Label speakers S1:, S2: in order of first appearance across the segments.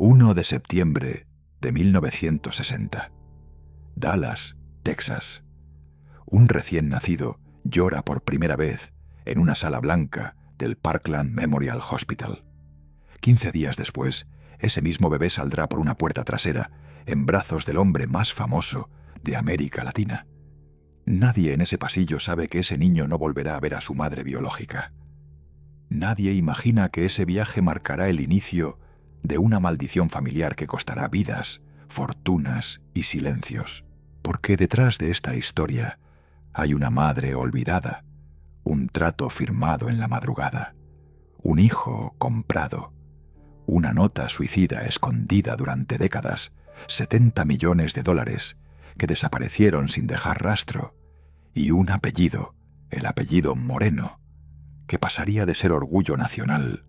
S1: 1 de septiembre de 1960. Dallas, Texas. Un recién nacido llora por primera vez en una sala blanca del Parkland Memorial Hospital. 15 días después, ese mismo bebé saldrá por una puerta trasera en brazos del hombre más famoso de América Latina. Nadie en ese pasillo sabe que ese niño no volverá a ver a su madre biológica. Nadie imagina que ese viaje marcará el inicio de una maldición familiar que costará vidas, fortunas y silencios. Porque detrás de esta historia hay una madre olvidada, un trato firmado en la madrugada, un hijo comprado, una nota suicida escondida durante décadas, 70 millones de dólares que desaparecieron sin dejar rastro, y un apellido, el apellido Moreno, que pasaría de ser orgullo nacional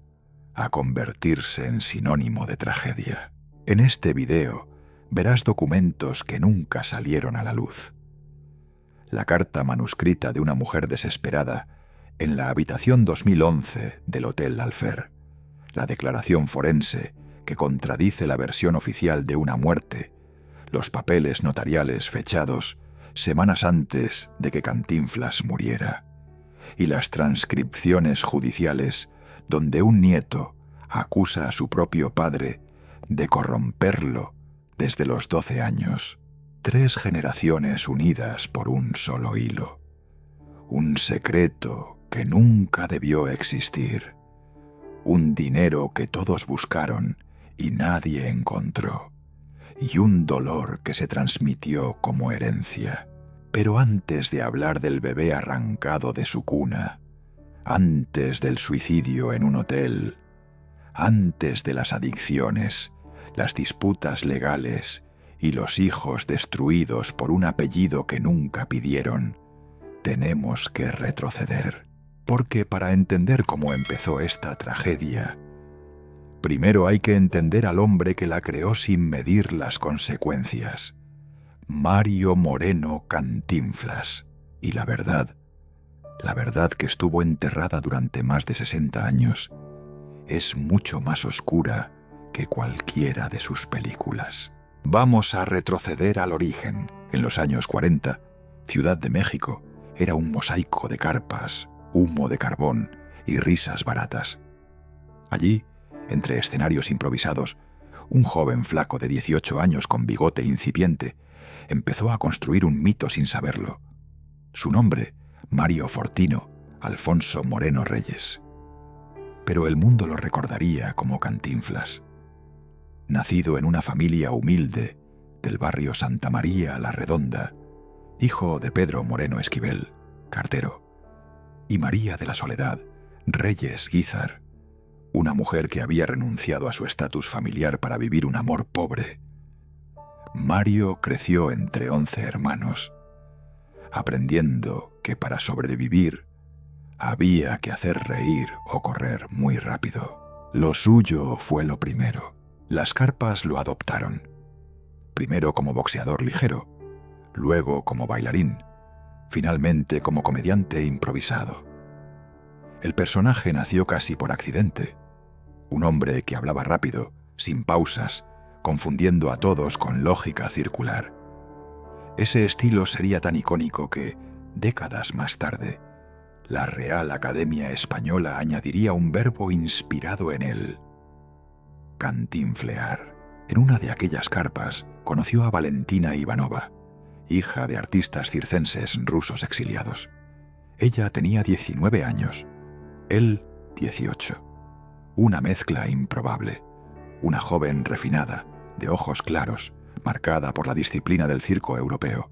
S1: a convertirse en sinónimo de tragedia. En este video verás documentos que nunca salieron a la luz. La carta manuscrita de una mujer desesperada en la habitación 2011 del Hotel Alfer. La declaración forense que contradice la versión oficial de una muerte. Los papeles notariales fechados semanas antes de que Cantinflas muriera. Y las transcripciones judiciales donde un nieto acusa a su propio padre de corromperlo desde los 12 años. 3 generaciones unidas por un solo hilo. Un secreto que nunca debió existir. Un dinero que todos buscaron y nadie encontró. Y un dolor que se transmitió como herencia. Pero antes de hablar del bebé arrancado de su cuna, antes del suicidio en un hotel, antes de las adicciones, las disputas legales y los hijos destruidos por un apellido que nunca pidieron, tenemos que retroceder. Porque para entender cómo empezó esta tragedia, primero hay que entender al hombre que la creó sin medir las consecuencias. Mario Moreno Cantinflas. Y la verdad que estuvo enterrada durante más de 60 años, es mucho más oscura que cualquiera de sus películas. Vamos a retroceder al origen. En los años 40, Ciudad de México era un mosaico de carpas, humo de carbón y risas baratas. Allí, entre escenarios improvisados, un joven flaco de 18 años con bigote incipiente empezó a construir un mito sin saberlo. Su nombre, Mario Fortino Alfonso Moreno Reyes. Pero el mundo lo recordaría como Cantinflas. Nacido en una familia humilde del barrio Santa María la Redonda, hijo de Pedro Moreno Esquivel, cartero, y María de la Soledad Reyes Guízar, una mujer que había renunciado a su estatus familiar para vivir un amor pobre. Mario creció entre 11 hermanos, aprendiendo que para sobrevivir había que hacer reír o correr muy rápido. Lo suyo fue lo primero. Las carpas lo adoptaron. Primero como boxeador ligero, luego como bailarín, finalmente como comediante improvisado. El personaje nació casi por accidente. Un hombre que hablaba rápido, sin pausas, confundiendo a todos con lógica circular. Ese estilo sería tan icónico que, décadas más tarde, la Real Academia Española añadiría un verbo inspirado en él: cantinflear. En una de aquellas carpas conoció a Valentina Ivanova, hija de artistas circenses rusos exiliados. Ella tenía 19 años, él 18. Una mezcla improbable. Una joven refinada, de ojos claros, marcada por la disciplina del circo europeo,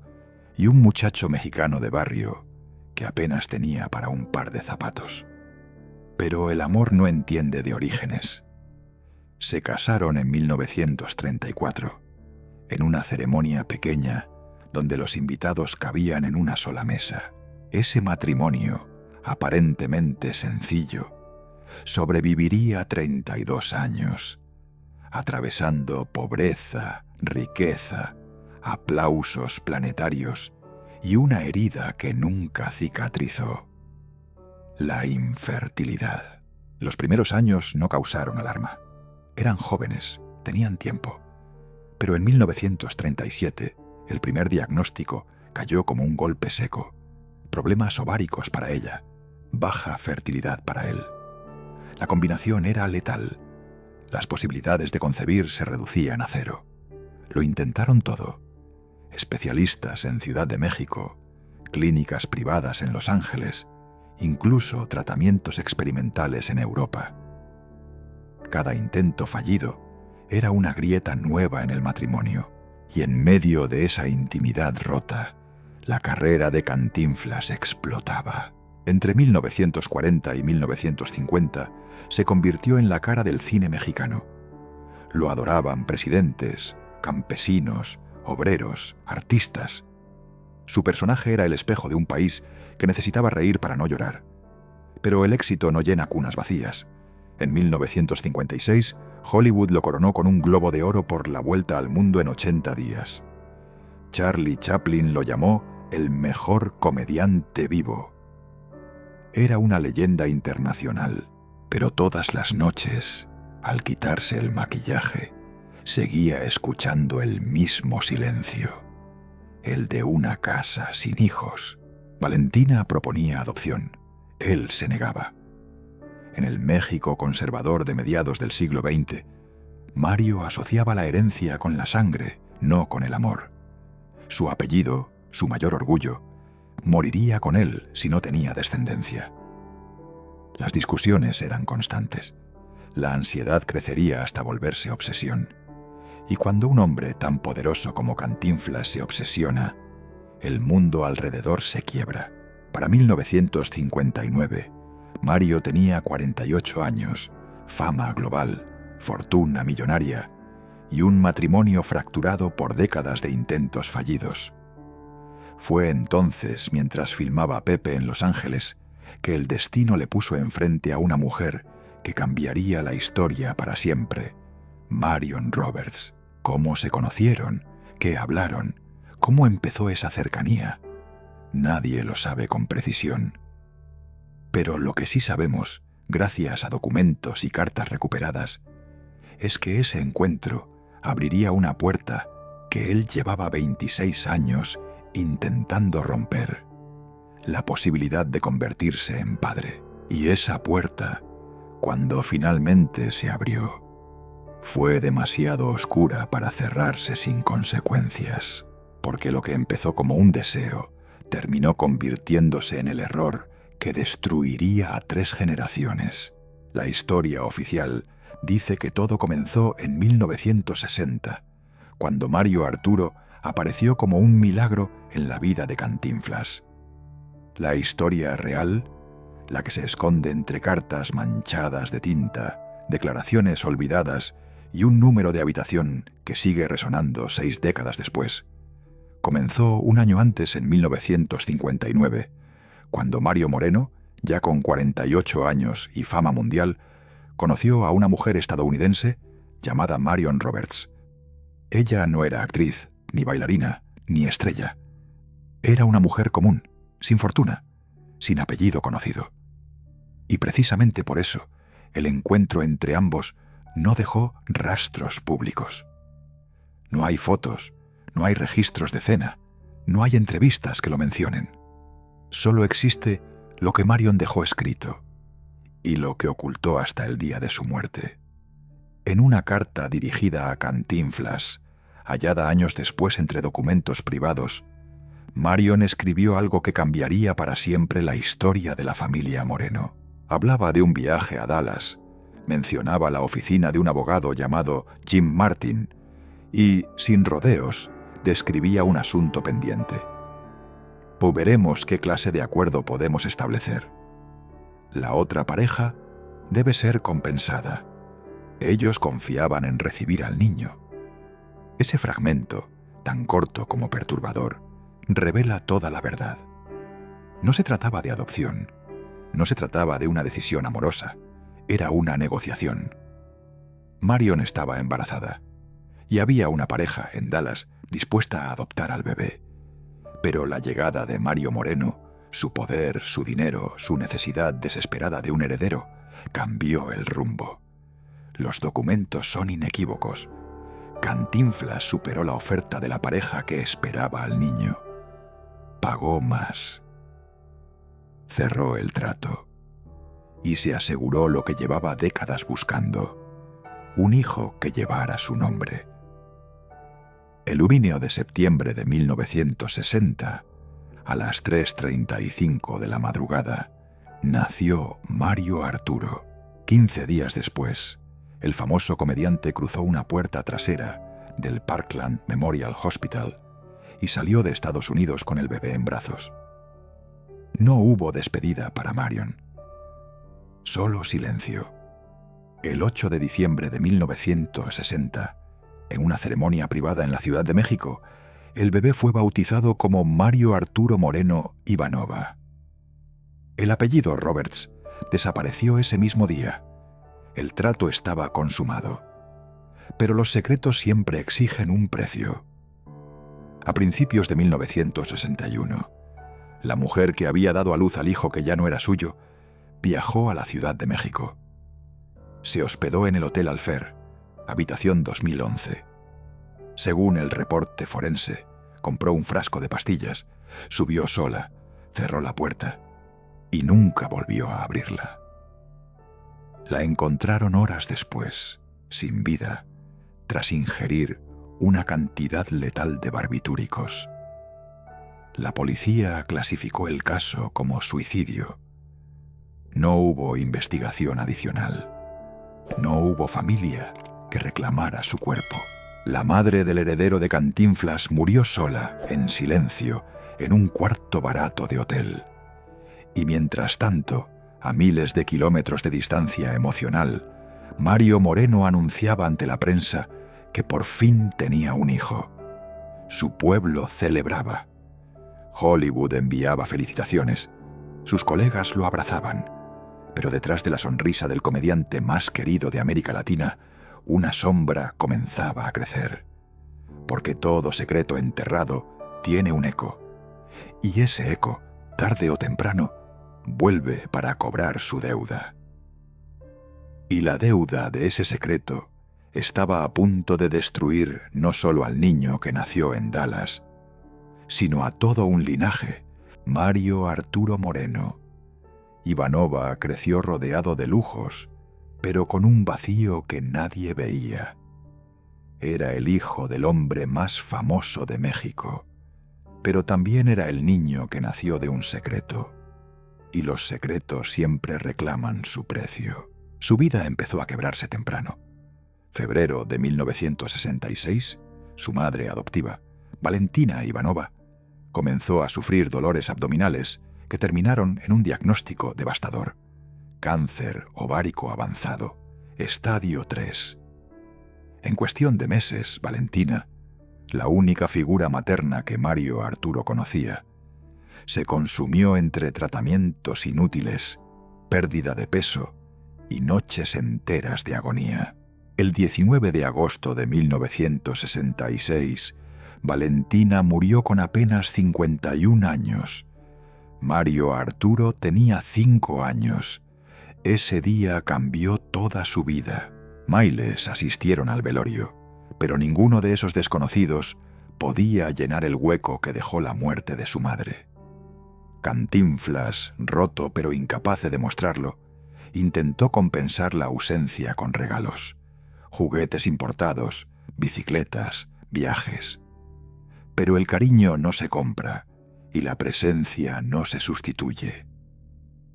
S1: y un muchacho mexicano de barrio que apenas tenía para un par de zapatos. Pero el amor no entiende de orígenes. Se casaron en 1934, en una ceremonia pequeña donde los invitados cabían en una sola mesa. Ese matrimonio, aparentemente sencillo, sobreviviría 32 años, atravesando pobreza, riqueza, aplausos planetarios y una herida que nunca cicatrizó: la infertilidad. Los primeros años no causaron alarma. Eran jóvenes, Tenían tiempo. Pero en 1937, el primer diagnóstico cayó como un golpe seco. Problemas ováricos para ella, baja fertilidad para él. La combinación era letal. Las posibilidades de concebir se reducían a cero. Lo intentaron todo. Especialistas en Ciudad de México, clínicas privadas en Los Ángeles, incluso tratamientos experimentales en Europa. Cada intento fallido era una grieta nueva en el matrimonio, y en medio de esa intimidad rota, la carrera de Cantinflas explotaba. Entre 1940 y 1950 se convirtió en la cara del cine mexicano. Lo adoraban presidentes, campesinos, obreros, artistas. Su personaje era el espejo de un país que necesitaba reír para no llorar. Pero el éxito no llena cunas vacías. En 1956, Hollywood lo coronó con un Globo de Oro por La Vuelta al Mundo en 80 días. Charlie Chaplin lo llamó el mejor comediante vivo. Era una leyenda internacional, pero todas las noches, al quitarse el maquillaje, seguía escuchando el mismo silencio, el de una casa sin hijos. Valentina proponía adopción. Él se negaba. En el México conservador de mediados del siglo XX, Mario asociaba la herencia con la sangre, no con el amor. Su apellido, su mayor orgullo, moriría con él si no tenía descendencia. Las discusiones eran constantes. La ansiedad crecería hasta volverse obsesión. Y cuando un hombre tan poderoso como Cantinflas se obsesiona, el mundo alrededor se quiebra. Para 1959, Mario tenía 48 años, fama global, fortuna millonaria y un matrimonio fracturado por décadas de intentos fallidos. Fue entonces, mientras filmaba Pepe en Los Ángeles, que el destino le puso enfrente a una mujer que cambiaría la historia para siempre, Marion Roberts. ¿Cómo se conocieron? ¿Qué hablaron? ¿Cómo empezó esa cercanía? Nadie lo sabe con precisión. Pero lo que sí sabemos, gracias a documentos y cartas recuperadas, es que ese encuentro abriría una puerta que él llevaba 26 años intentando romper, la posibilidad de convertirse en padre. Y esa puerta, cuando finalmente se abrió, fue demasiado oscura para cerrarse sin consecuencias, porque lo que empezó como un deseo terminó convirtiéndose en el error que destruiría a 3 generaciones. La historia oficial dice que todo comenzó en 1960, cuando Mario Arturo apareció como un milagro en la vida de Cantinflas. La historia real, la que se esconde entre cartas manchadas de tinta, declaraciones olvidadas y un número de habitación que sigue resonando 6 décadas después, comenzó un año antes, en 1959, cuando Mario Moreno, ya con 48 años y fama mundial, conoció a una mujer estadounidense llamada Marion Roberts. Ella no era actriz, ni bailarina, ni estrella. Era una mujer común, sin fortuna, sin apellido conocido. Y precisamente por eso, el encuentro entre ambos no dejó rastros públicos. No hay fotos, no hay registros de cena, no hay entrevistas que lo mencionen. Solo existe lo que Marion dejó escrito y lo que ocultó hasta el día de su muerte. En una carta dirigida a Cantinflas, hallada años después entre documentos privados, Marion escribió algo que cambiaría para siempre la historia de la familia Moreno. Hablaba de un viaje a Dallas, mencionaba la oficina de un abogado llamado Jim Martin y, sin rodeos, describía un asunto pendiente. Pues veremos qué clase de acuerdo podemos establecer. La otra pareja debe ser compensada. Ellos confiaban en recibir al niño. Ese fragmento, tan corto como perturbador, revela toda la verdad. No se trataba de adopción, no se trataba de una decisión amorosa, era una negociación. Marion estaba embarazada y había una pareja en Dallas dispuesta a adoptar al bebé. Pero la llegada de Mario Moreno, su poder, su dinero, su necesidad desesperada de un heredero, cambió el rumbo. Los documentos son inequívocos. Cantinflas superó la oferta de la pareja que esperaba al niño. Pagó más. Cerró el trato y se aseguró lo que llevaba décadas buscando: un hijo que llevara su nombre. El 1 de septiembre de 1960, a las 3:35 de la madrugada, nació Mario Arturo. 15 días después, el famoso comediante cruzó una puerta trasera del Parkland Memorial Hospital y salió de Estados Unidos con el bebé en brazos. No hubo despedida para Marion. Solo silencio. El 8 de diciembre de 1960, en una ceremonia privada en la Ciudad de México, el bebé fue bautizado como Mario Arturo Moreno Ivanova. El apellido Roberts desapareció ese mismo día. El trato estaba consumado. Pero los secretos siempre exigen un precio. A principios de 1961, la mujer que había dado a luz al hijo que ya no era suyo viajó a la Ciudad de México. Se hospedó en el Hotel Alfer, habitación 2011. Según el reporte forense, compró un frasco de pastillas, subió sola, cerró la puerta y nunca volvió a abrirla. La encontraron horas después, sin vida, tras ingerir una cantidad letal de barbitúricos. La policía clasificó el caso como suicidio. No hubo investigación adicional. No hubo familia que reclamara su cuerpo. La madre del heredero de Cantinflas murió sola, en silencio, en un cuarto barato de hotel. Y mientras tanto, a miles de kilómetros de distancia emocional, Mario Moreno anunciaba ante la prensa que por fin tenía un hijo. Su pueblo celebraba. Hollywood enviaba felicitaciones. Sus colegas lo abrazaban. Pero detrás de la sonrisa del comediante más querido de América Latina, una sombra comenzaba a crecer. Porque todo secreto enterrado tiene un eco. Y ese eco, tarde o temprano, vuelve para cobrar su deuda. Y la deuda de ese secreto estaba a punto de destruir no solo al niño que nació en Dallas, sino a todo un linaje: Mario Arturo Moreno. Ivanova creció rodeado de lujos, pero con un vacío que nadie veía. Era el hijo del hombre más famoso de México, pero también era el niño que nació de un secreto. Y los secretos siempre reclaman su precio. Su vida empezó a quebrarse temprano. Febrero de 1966, su madre adoptiva, Valentina Ivanova, comenzó a sufrir dolores abdominales que terminaron en un diagnóstico devastador: cáncer ovárico avanzado, estadio 3. En cuestión de meses, Valentina, la única figura materna que Mario Arturo conocía, se consumió entre tratamientos inútiles, pérdida de peso y noches enteras de agonía. El 19 de agosto de 1966, Valentina murió con apenas 51 años. Mario Arturo tenía 5 años. Ese día cambió toda su vida. Miles asistieron al velorio, pero ninguno de esos desconocidos podía llenar el hueco que dejó la muerte de su madre. Cantinflas, roto pero incapaz de demostrarlo, intentó compensar la ausencia con regalos: juguetes importados, bicicletas, viajes. Pero el cariño no se compra y la presencia no se sustituye.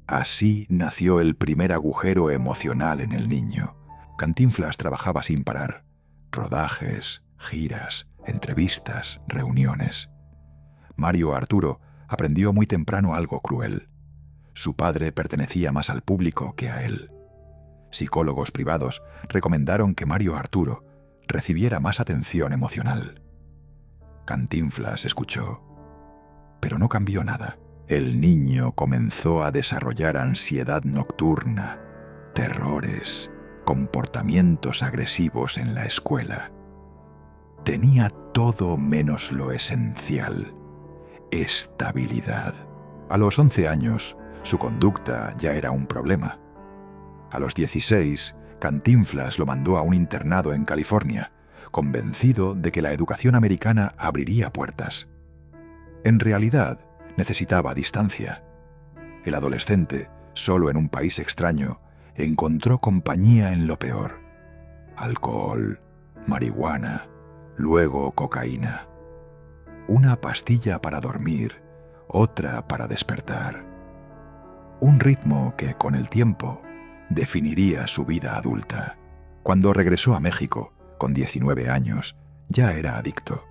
S1: Así nació el primer agujero emocional en el niño. Cantinflas trabajaba sin parar: rodajes, giras, entrevistas, reuniones. Mario Arturo aprendió muy temprano algo cruel. Su padre pertenecía más al público que a él. Psicólogos privados recomendaron que Mario Arturo recibiera más atención emocional. Cantinflas escuchó, pero no cambió nada. El niño comenzó a desarrollar ansiedad nocturna, terrores, comportamientos agresivos en la escuela. Tenía todo menos lo esencial: estabilidad. A los 11 años, su conducta ya era un problema. A los 16, Cantinflas lo mandó a un internado en California, convencido de que la educación americana abriría puertas. En realidad, necesitaba distancia. El adolescente, solo en un país extraño, encontró compañía en lo peor: alcohol, marihuana, luego cocaína. Una pastilla para dormir, otra para despertar. Un ritmo que, con el tiempo, definiría su vida adulta. Cuando regresó a México, con 19 años, ya era adicto.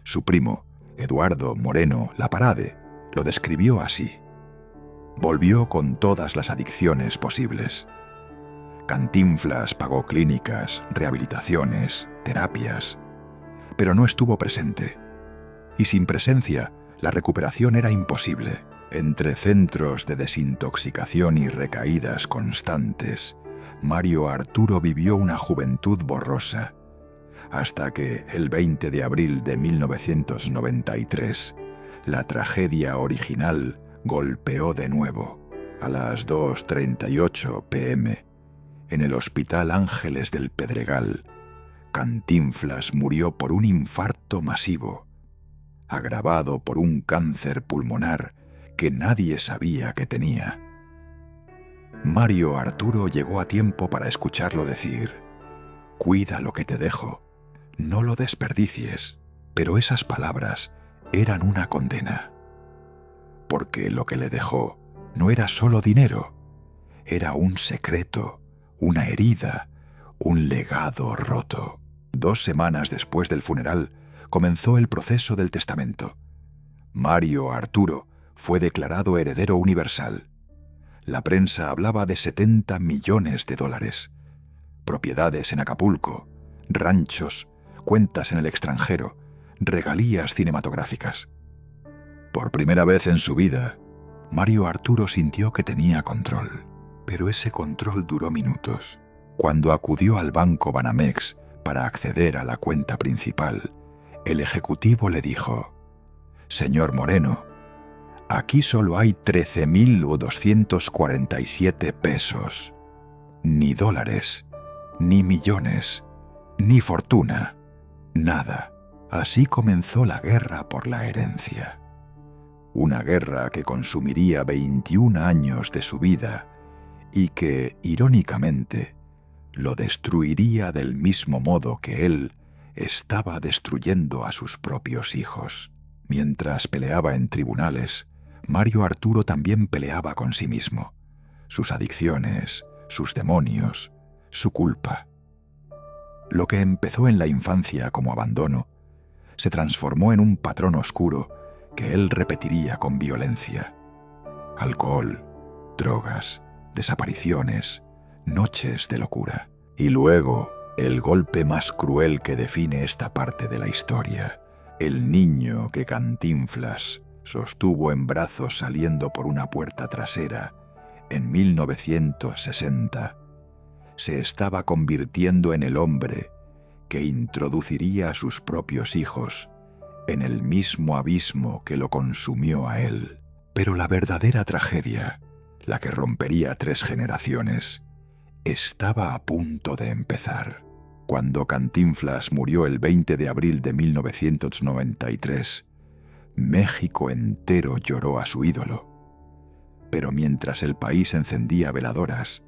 S1: Su primo, Eduardo Moreno Laparade, lo describió así: volvió con todas las adicciones posibles. Cantinflas pagó clínicas, rehabilitaciones, terapias, pero no estuvo presente. Y sin presencia, la recuperación era imposible. Entre centros de desintoxicación y recaídas constantes, Mario Arturo vivió una juventud borrosa, hasta que, el 20 de abril de 1993, la tragedia original golpeó de nuevo. A las 2:38 p.m., en el Hospital Ángeles del Pedregal, Cantinflas murió por un infarto masivo, agravado por un cáncer pulmonar que nadie sabía que tenía. Mario Arturo llegó a tiempo para escucharlo decir: «Cuida lo que te dejo, no lo desperdicies». Pero esas palabras eran una condena, porque lo que le dejó no era solo dinero, era un secreto, una herida, un legado roto. 2 semanas después del funeral comenzó el proceso del testamento. Mario Arturo fue declarado heredero universal. La prensa hablaba de $70 millones, propiedades en Acapulco, ranchos, cuentas en el extranjero, regalías cinematográficas. Por primera vez en su vida, Mario Arturo sintió que tenía control, pero ese control duró minutos. Cuando acudió al banco Banamex para acceder a la cuenta principal, el ejecutivo le dijo: «Señor Moreno, aquí solo hay 13.247 pesos. Ni dólares, ni millones, ni fortuna, nada». Así comenzó la guerra por la herencia. Una guerra que consumiría 21 años de su vida y que, irónicamente, lo destruiría del mismo modo que él estaba destruyendo a sus propios hijos. Mientras peleaba en tribunales, Mario Arturo también peleaba con sí mismo, sus adicciones, sus demonios, su culpa. Lo que empezó en la infancia como abandono se transformó en un patrón oscuro que él repetiría con violencia: alcohol, drogas, desapariciones, noches de locura. Y luego, el golpe más cruel que define esta parte de la historia: el niño que Cantinflas sostuvo en brazos saliendo por una puerta trasera en 1960, se estaba convirtiendo en el hombre que introduciría a sus propios hijos en el mismo abismo que lo consumió a él. Pero la verdadera tragedia, la que rompería 3 generaciones, estaba a punto de empezar. Cuando Cantinflas murió el 20 de abril de 1993, México entero lloró a su ídolo. Pero mientras el país encendía veladoras,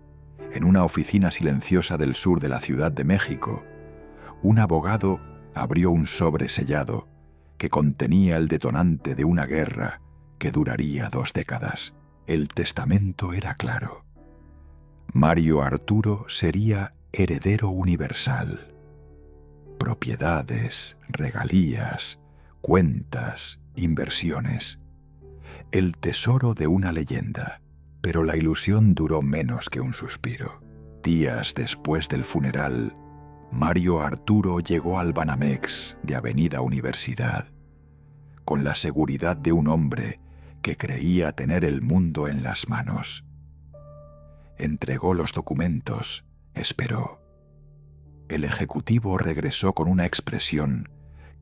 S1: en una oficina silenciosa del sur de la Ciudad de México, un abogado abrió un sobre sellado que contenía el detonante de una guerra que duraría 2 décadas. El testamento era claro: Mario Arturo sería heredero universal. Propiedades, regalías, cuentas, inversiones. El tesoro de una leyenda. Pero la ilusión duró menos que un suspiro. Días después del funeral, Mario Arturo llegó al Banamex de Avenida Universidad, con la seguridad de un hombre que creía tener el mundo en las manos. Entregó los documentos, esperó. El ejecutivo regresó con una expresión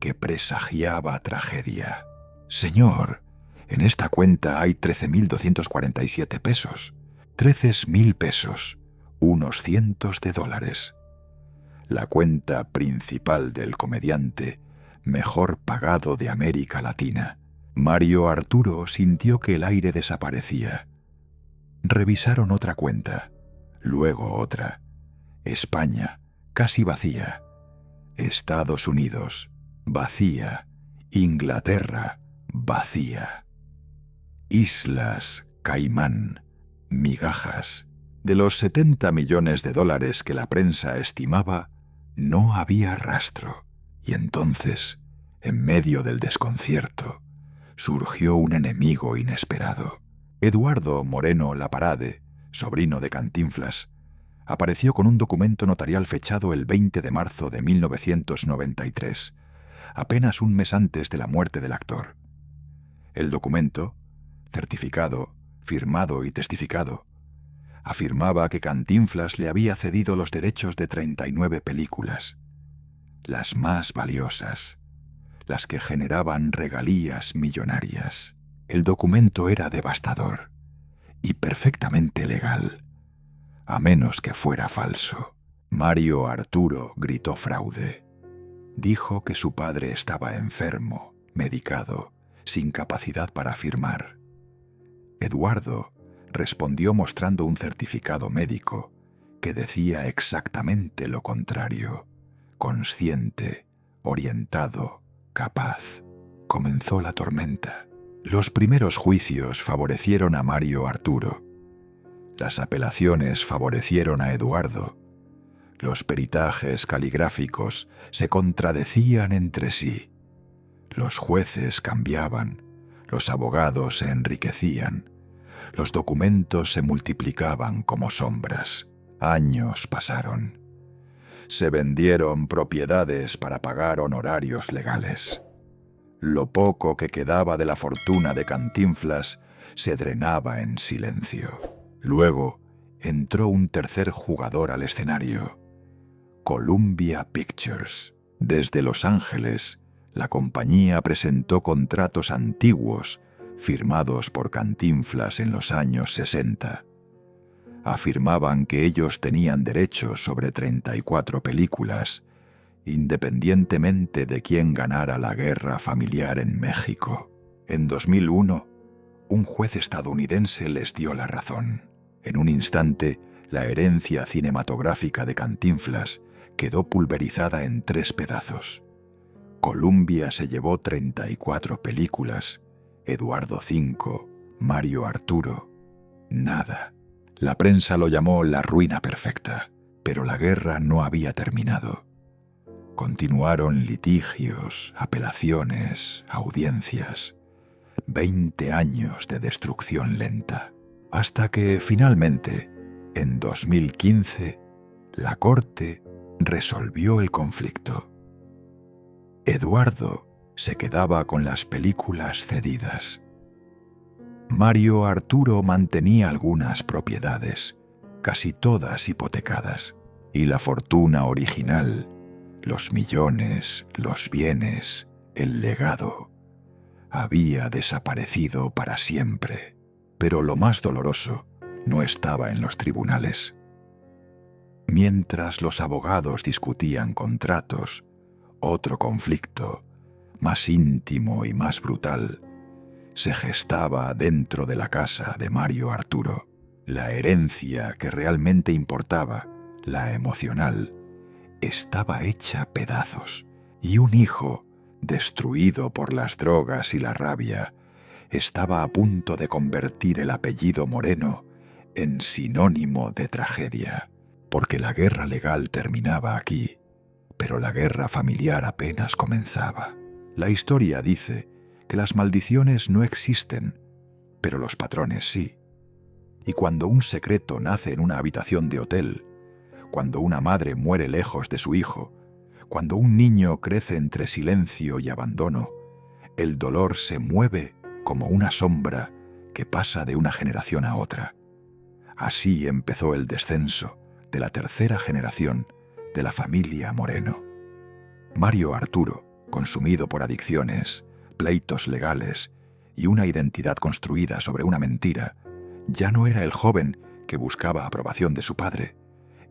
S1: que presagiaba tragedia. «Señor, en esta cuenta hay 13.247 pesos. 13.000 pesos. unos cientos de dólares. La cuenta principal del comediante mejor pagado de América Latina. Mario Arturo sintió que el aire desaparecía. Revisaron otra cuenta, luego otra. España, casi vacía. Estados Unidos, vacía. Inglaterra, vacía. Islas Caimán, migajas. De los 70 millones de dólares que la prensa estimaba, no había rastro. Y entonces, en medio del desconcierto, surgió un enemigo inesperado. Eduardo Moreno Laparade, sobrino de Cantinflas, apareció con un documento notarial fechado el 20 de marzo de 1993, apenas un mes antes de la muerte del actor. El documento, certificado, firmado y testificado, afirmaba que Cantinflas le había cedido los derechos de 39 películas, las más valiosas, las que generaban regalías millonarias. El documento era devastador y perfectamente legal, a menos que fuera falso. Mario Arturo gritó fraude. Dijo que su padre estaba enfermo, medicado, sin capacidad para firmar. Eduardo respondió mostrando un certificado médico que decía exactamente lo contrario. Consciente, orientado, capaz. Comenzó la tormenta. Los primeros juicios favorecieron a Mario Arturo. Las apelaciones favorecieron a Eduardo. Los peritajes caligráficos se contradecían entre sí. Los jueces cambiaban, los abogados se enriquecían, los documentos se multiplicaban como sombras. Años pasaron. Se vendieron propiedades para pagar honorarios legales. Lo poco que quedaba de la fortuna de Cantinflas se drenaba en silencio. Luego entró un tercer jugador al escenario: Columbia Pictures. Desde Los Ángeles, la compañía presentó contratos antiguos firmados por Cantinflas en los años 60. Afirmaban que ellos tenían derechos sobre 34 películas, independientemente de quién ganara la guerra familiar en México. En 2001, un juez estadounidense les dio la razón. En un instante, la herencia cinematográfica de Cantinflas quedó pulverizada en 3 pedazos. Columbia se llevó 34 películas, Eduardo 5, Mario Arturo, nada. La prensa lo llamó la ruina perfecta, pero la guerra no había terminado. Continuaron litigios, apelaciones, audiencias. 20 años de destrucción lenta. Hasta que, finalmente, en 2015, la Corte resolvió el conflicto. Eduardo se quedaba con las películas cedidas. Mario Arturo mantenía algunas propiedades, casi todas hipotecadas, y la fortuna original, los millones, los bienes, el legado, había desaparecido para siempre. Pero lo más doloroso no estaba en los tribunales. Mientras los abogados discutían contratos, otro conflicto, más íntimo y más brutal, se gestaba dentro de la casa de Mario Arturo. La herencia que realmente importaba, la emocional, estaba hecha pedazos, y un hijo, destruido por las drogas y la rabia, estaba a punto de convertir el apellido Moreno en sinónimo de tragedia, porque la guerra legal terminaba aquí, pero la guerra familiar apenas comenzaba. La historia dice que las maldiciones no existen, pero los patrones sí. Y cuando un secreto nace en una habitación de hotel, cuando una madre muere lejos de su hijo, cuando un niño crece entre silencio y abandono, el dolor se mueve como una sombra que pasa de una generación a otra. Así empezó el descenso de la tercera generación de la familia Moreno. Mario Arturo, consumido por adicciones, pleitos legales y una identidad construida sobre una mentira, ya no era el joven que buscaba aprobación de su padre,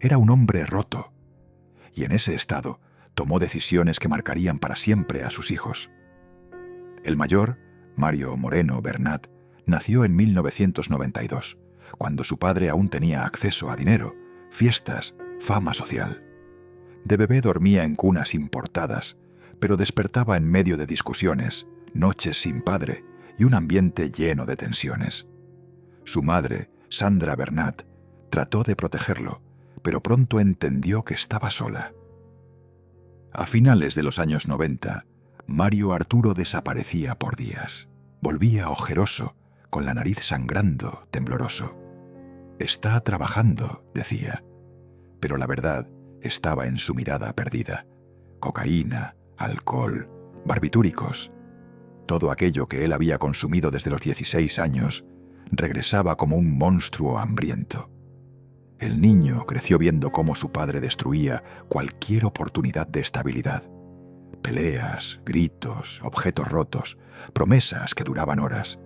S1: Era un hombre roto. Y en ese estado tomó decisiones que marcarían para siempre a sus hijos. El mayor, Mario Moreno Bernat, nació en 1992, cuando su padre aún tenía acceso a dinero, fiestas, fama social. De bebé dormía en cunas importadas, pero despertaba en medio de discusiones, noches sin padre y un ambiente lleno de tensiones. Su madre, Sandra Bernat, trató de protegerlo, pero pronto entendió que estaba sola. A finales de los años 90, Mario Arturo desaparecía por días. Volvía ojeroso, con la nariz sangrando, tembloroso. «Está trabajando», decía, pero la verdad estaba en su mirada perdida. Cocaína, alcohol, barbitúricos. Todo aquello que él había consumido desde los 16 años regresaba como un monstruo hambriento. El niño creció viendo cómo su padre destruía cualquier oportunidad de estabilidad. Peleas, gritos, objetos rotos, promesas que duraban horas.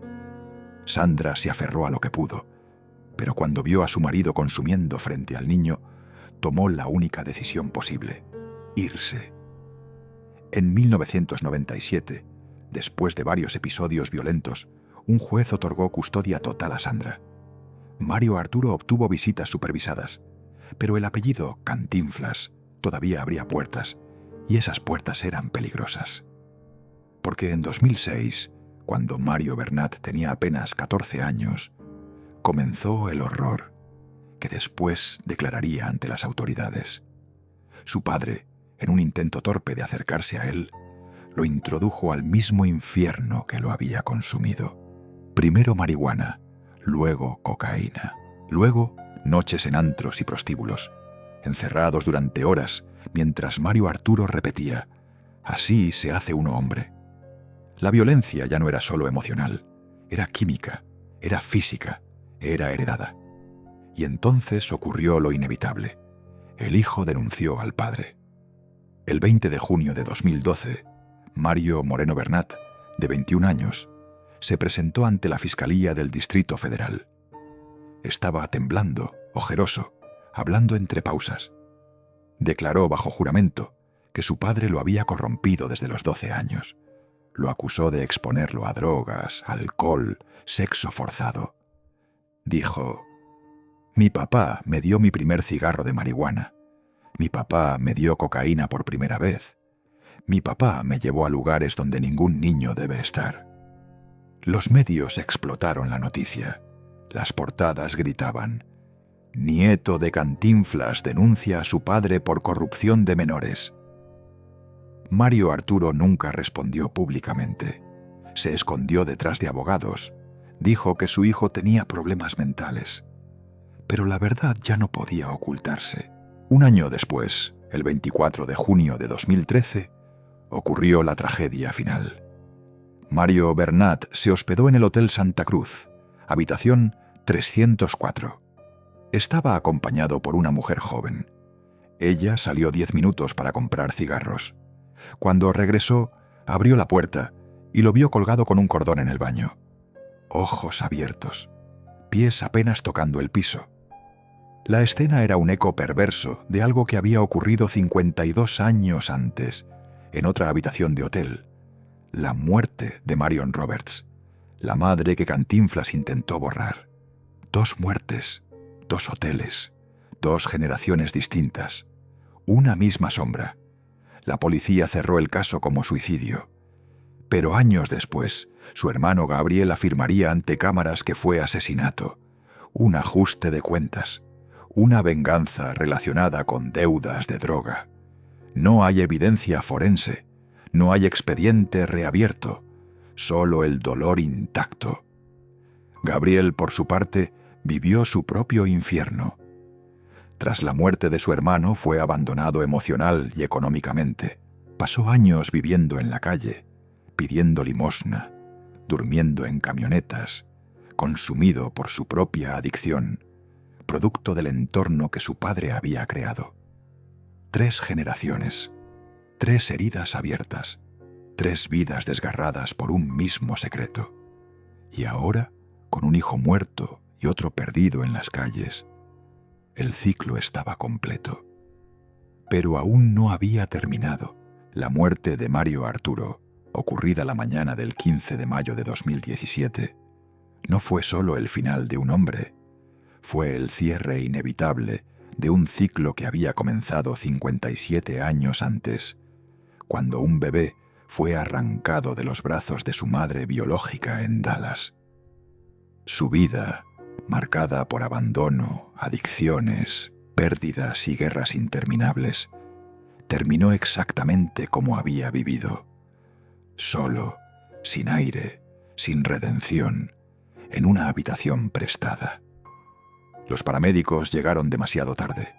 S1: Sandra se aferró a lo que pudo, pero cuando vio a su marido consumiendo frente al niño, tomó la única decisión posible: irse. En 1997, después de varios episodios violentos, un juez otorgó custodia total a Sandra. Mario Arturo obtuvo visitas supervisadas, pero el apellido Cantinflas todavía abría puertas, y esas puertas eran peligrosas. Porque en 2006, cuando Mario Bernat tenía apenas 14 años, comenzó el horror, que después declararía ante las autoridades. Su padre, en un intento torpe de acercarse a él, lo introdujo al mismo infierno que lo había consumido. Primero marihuana, luego cocaína, luego noches en antros y prostíbulos, encerrados durante horas mientras Mario Arturo repetía: «Así se hace uno hombre». La violencia ya no era solo emocional, era química, era física, era heredada. Y entonces ocurrió lo inevitable. El hijo denunció al padre. El 20 de junio de 2012, Mario Moreno Bernat, de 21 años, se presentó ante la Fiscalía del Distrito Federal. Estaba temblando, ojeroso, hablando entre pausas. Declaró bajo juramento que su padre lo había corrompido desde los 12 años. Lo acusó de exponerlo a drogas, alcohol, sexo forzado. Dijo: «Mi papá me dio mi primer cigarro de marihuana. Mi papá me dio cocaína por primera vez. Mi papá me llevó a lugares donde ningún niño debe estar». Los medios explotaron la noticia. Las portadas gritaban: «Nieto de Cantinflas denuncia a su padre por corrupción de menores». Mario Arturo nunca respondió públicamente. Se escondió detrás de abogados. Dijo que su hijo tenía problemas mentales. Pero la verdad ya no podía ocultarse. Un año después, el 24 de junio de 2013, ocurrió la tragedia final. Mario Bernat se hospedó en el Hotel Santa Cruz, habitación 304. Estaba acompañado por una mujer joven. Ella salió 10 minutos para comprar cigarros. Cuando regresó, abrió la puerta y lo vio colgado con un cordón en el baño. Ojos abiertos, pies apenas tocando el piso. La escena era un eco perverso de algo que había ocurrido 52 años antes, en otra habitación de hotel. La muerte de Marion Roberts, la madre que Cantinflas intentó borrar. 2 muertes, 2 hoteles, 2 generaciones distintas, una misma sombra. La policía cerró el caso como suicidio. Pero años después, su hermano Gabriel afirmaría ante cámaras que fue asesinato, un ajuste de cuentas, una venganza relacionada con deudas de droga. No hay evidencia forense, no hay expediente reabierto, solo el dolor intacto. Gabriel, por su parte, vivió su propio infierno. Tras la muerte de su hermano, fue abandonado emocional y económicamente. Pasó años viviendo en la calle, pidiendo limosna, durmiendo en camionetas, consumido por su propia adicción, producto del entorno que su padre había creado. 3 generaciones, 3 heridas abiertas, 3 vidas desgarradas por un mismo secreto. Y ahora, con un hijo muerto y otro perdido en las calles, El ciclo estaba completo. Pero aún no había terminado. La muerte de Mario Arturo, ocurrida la mañana del 15 de mayo de 2017, no fue solo el final de un hombre, fue el cierre inevitable de un ciclo que había comenzado 57 años antes, cuando un bebé fue arrancado de los brazos de su madre biológica en Dallas. Su vida, marcada por abandono, adicciones, pérdidas y guerras interminables, terminó exactamente como había vivido, solo, sin aire, sin redención, en una habitación prestada. Los paramédicos llegaron demasiado tarde.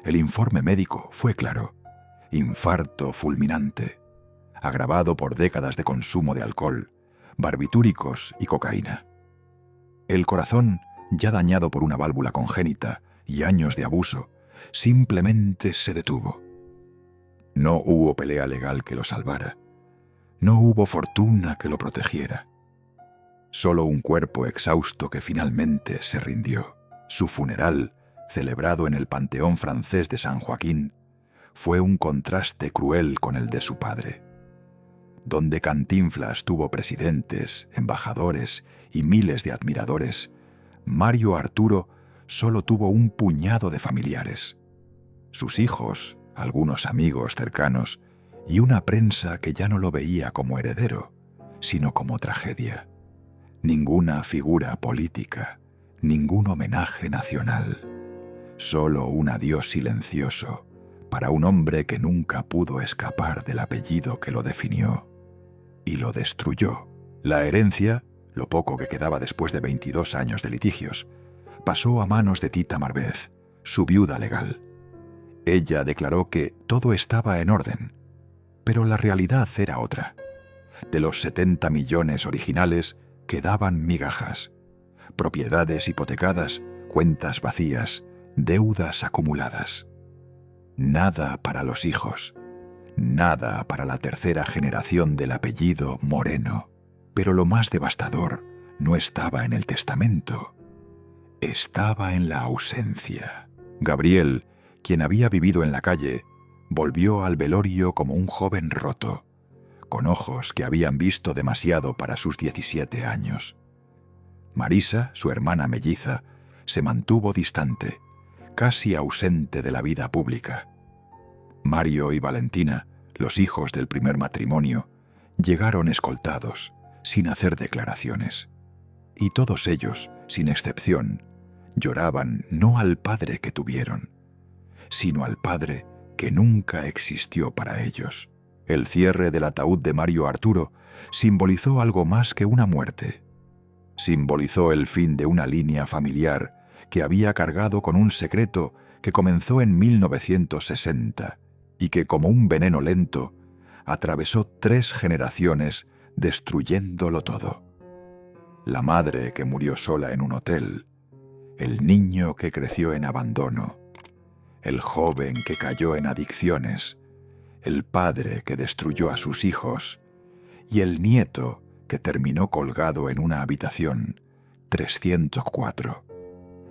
S1: El informe médico fue claro: infarto fulminante, agravado por décadas de consumo de alcohol, barbitúricos y cocaína. El corazón, ya dañado por una válvula congénita y años de abuso, simplemente se detuvo. No hubo pelea legal que lo salvara. No hubo fortuna que lo protegiera. Solo un cuerpo exhausto que finalmente se rindió. Su funeral, celebrado en el Panteón francés de San Joaquín, fue un contraste cruel con el de su padre. Donde Cantinflas tuvo presidentes, embajadores y miles de admiradores, Mario Arturo solo tuvo un puñado de familiares. Sus hijos, algunos amigos cercanos y una prensa que ya no lo veía como heredero, sino como tragedia. Ninguna figura política, ningún homenaje nacional. Solo un adiós silencioso para un hombre que nunca pudo escapar del apellido que lo definió y lo destruyó. La herencia, lo poco que quedaba después de 22 años de litigios, pasó a manos de Tita Marbez, su viuda legal. Ella declaró que todo estaba en orden, pero la realidad era otra. De los 70 millones originales quedaban migajas, propiedades hipotecadas, cuentas vacías, deudas acumuladas. Nada para los hijos, nada para la tercera generación del apellido Moreno. Pero lo más devastador no estaba en el testamento, estaba en la ausencia. Gabriel, quien había vivido en la calle, volvió al velorio como un joven roto, con ojos que habían visto demasiado para sus 17 años. Marisa, su hermana melliza, se mantuvo distante, casi ausente de la vida pública. Mario y Valentina, los hijos del primer matrimonio, llegaron escoltados, sin hacer declaraciones. Y todos ellos, sin excepción, lloraban no al padre que tuvieron, sino al padre que nunca existió para ellos. El cierre del ataúd de Mario Arturo simbolizó algo más que una muerte. Simbolizó el fin de una línea familiar que había cargado con un secreto que comenzó en 1960 y que, como un veneno lento, atravesó 3 generaciones destruyéndolo todo. La madre que murió sola en un hotel, el niño que creció en abandono, el joven que cayó en adicciones, el padre que destruyó a sus hijos y el nieto que terminó colgado en una habitación 304.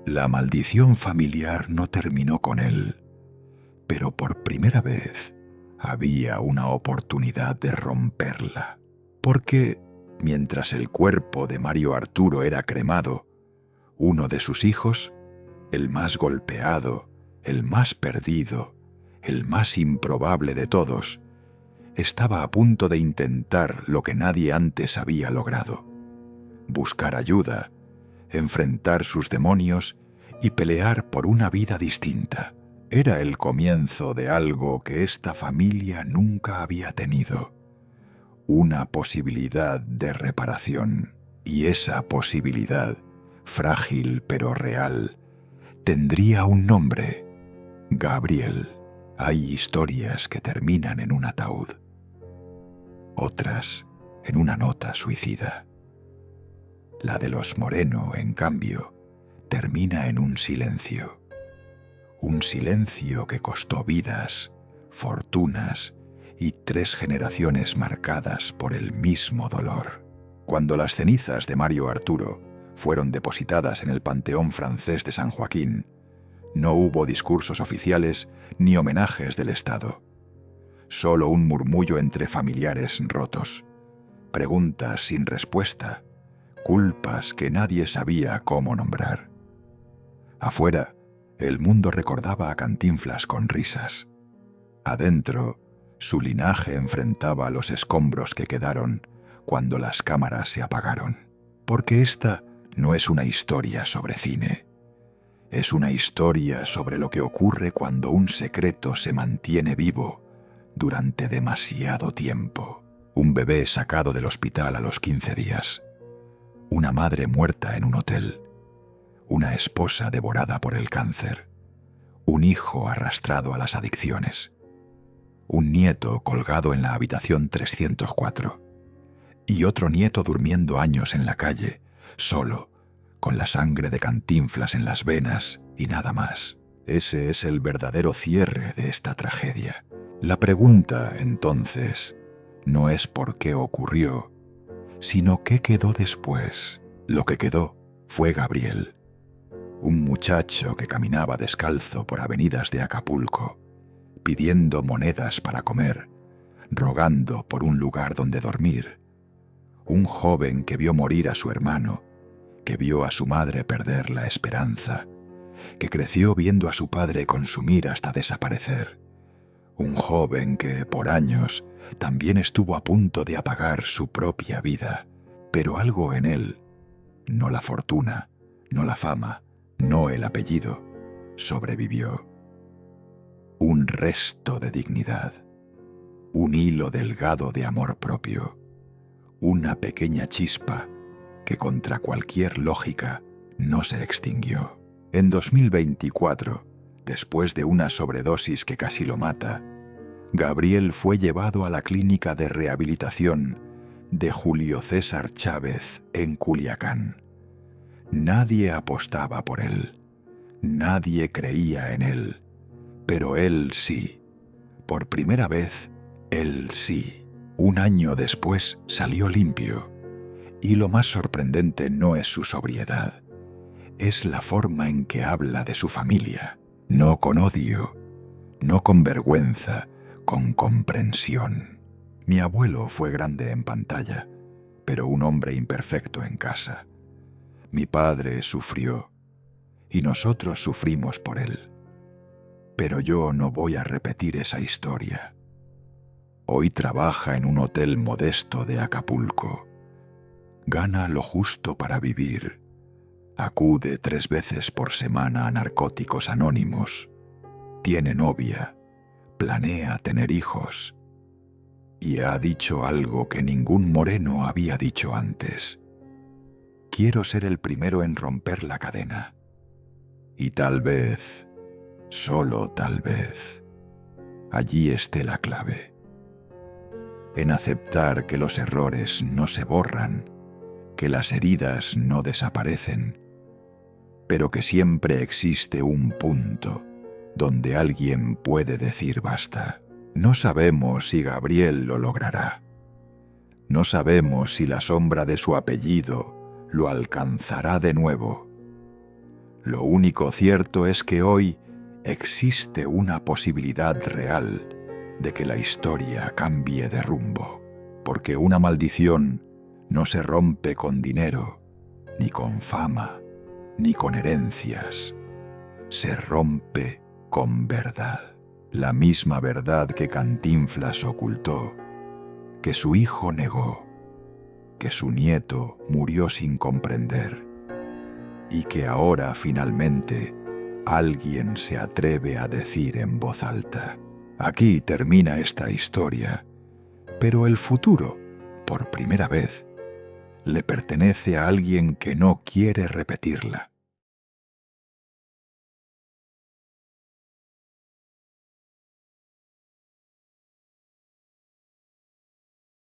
S1: La maldición familiar no terminó con él, pero por primera vez había una oportunidad de romperla. Porque, mientras el cuerpo de Mario Arturo era cremado, uno de sus hijos, el más golpeado, el más perdido, el más improbable de todos, estaba a punto de intentar lo que nadie antes había logrado: buscar ayuda, enfrentar sus demonios y pelear por una vida distinta. Era el comienzo de algo que esta familia nunca había tenido: una posibilidad de reparación. Y esa posibilidad, frágil pero real, tendría un nombre: Gabriel. Hay historias que terminan en un ataúd, otras en una nota suicida. La de los Moreno, en cambio, termina en un silencio que costó vidas, fortunas y 3 generaciones marcadas por el mismo dolor. Cuando las cenizas de Mario Arturo fueron depositadas en el Panteón francés de San Joaquín, No hubo discursos oficiales ni homenajes del Estado. Solo un murmullo entre familiares rotos. Preguntas sin respuesta. Culpas que nadie sabía cómo nombrar. Afuera, el mundo recordaba a Cantinflas con risas. Adentro, su linaje enfrentaba los escombros que quedaron cuando las cámaras se apagaron. Porque esta no es una historia sobre cine. Es una historia sobre lo que ocurre cuando un secreto se mantiene vivo durante demasiado tiempo. Un bebé sacado del hospital a los 15 días. Una madre muerta en un hotel. Una esposa devorada por el cáncer. Un hijo arrastrado a las adicciones. Un nieto colgado en la habitación 304. Y otro nieto durmiendo años en la calle, solo, con la sangre de Cantinflas en las venas y nada más. Ese es el verdadero cierre de esta tragedia. La pregunta, entonces, no es por qué ocurrió, sino qué quedó después. Lo que quedó fue Gabriel, un muchacho que caminaba descalzo por avenidas de Acapulco, pidiendo monedas para comer, rogando por un lugar donde dormir. Un joven que vio morir a su hermano, que vio a su madre perder la esperanza, que creció viendo a su padre consumir hasta desaparecer. Un joven que, por años, también estuvo a punto de apagar su propia vida, pero algo en él, no la fortuna, no la fama, no el apellido, sobrevivió. Un resto de dignidad, un hilo delgado de amor propio, una pequeña chispa que contra cualquier lógica no se extinguió. En 2024, después de una sobredosis que casi lo mata, Gabriel fue llevado a la clínica de rehabilitación de Julio César Chávez en Culiacán. Nadie apostaba por él, nadie creía en él, pero él sí. Por primera vez, él sí. Un año después salió limpio. Y lo más sorprendente no es su sobriedad, es la forma en que habla de su familia. No con odio, no con vergüenza, con comprensión. Mi abuelo fue grande en pantalla, pero un hombre imperfecto en casa. Mi padre sufrió, y nosotros sufrimos por él. Pero yo no voy a repetir esa historia. Hoy trabaja en un hotel modesto de Acapulco. Gana lo justo para vivir. Acude 3 veces por semana a Narcóticos Anónimos. Tiene novia. Planea tener hijos. Y ha dicho algo que ningún moreno había dicho antes. Quiero ser el primero en romper la cadena. Y tal vez, solo tal vez, allí esté la clave. En aceptar que los errores no se borran, que las heridas no desaparecen, pero que siempre existe un punto donde alguien puede decir basta. No sabemos si Gabriel lo logrará. No sabemos si la sombra de su apellido lo alcanzará de nuevo. Lo único cierto es que hoy existe una posibilidad real de que la historia cambie de rumbo, porque una maldición no se rompe con dinero, ni con fama, ni con herencias. Se rompe con verdad. La misma verdad que Cantinflas ocultó, que su hijo negó, que su nieto murió sin comprender, y que ahora finalmente alguien se atreve a decir en voz alta. Aquí termina esta historia, pero el futuro, por primera vez, le pertenece a alguien que no quiere repetirla.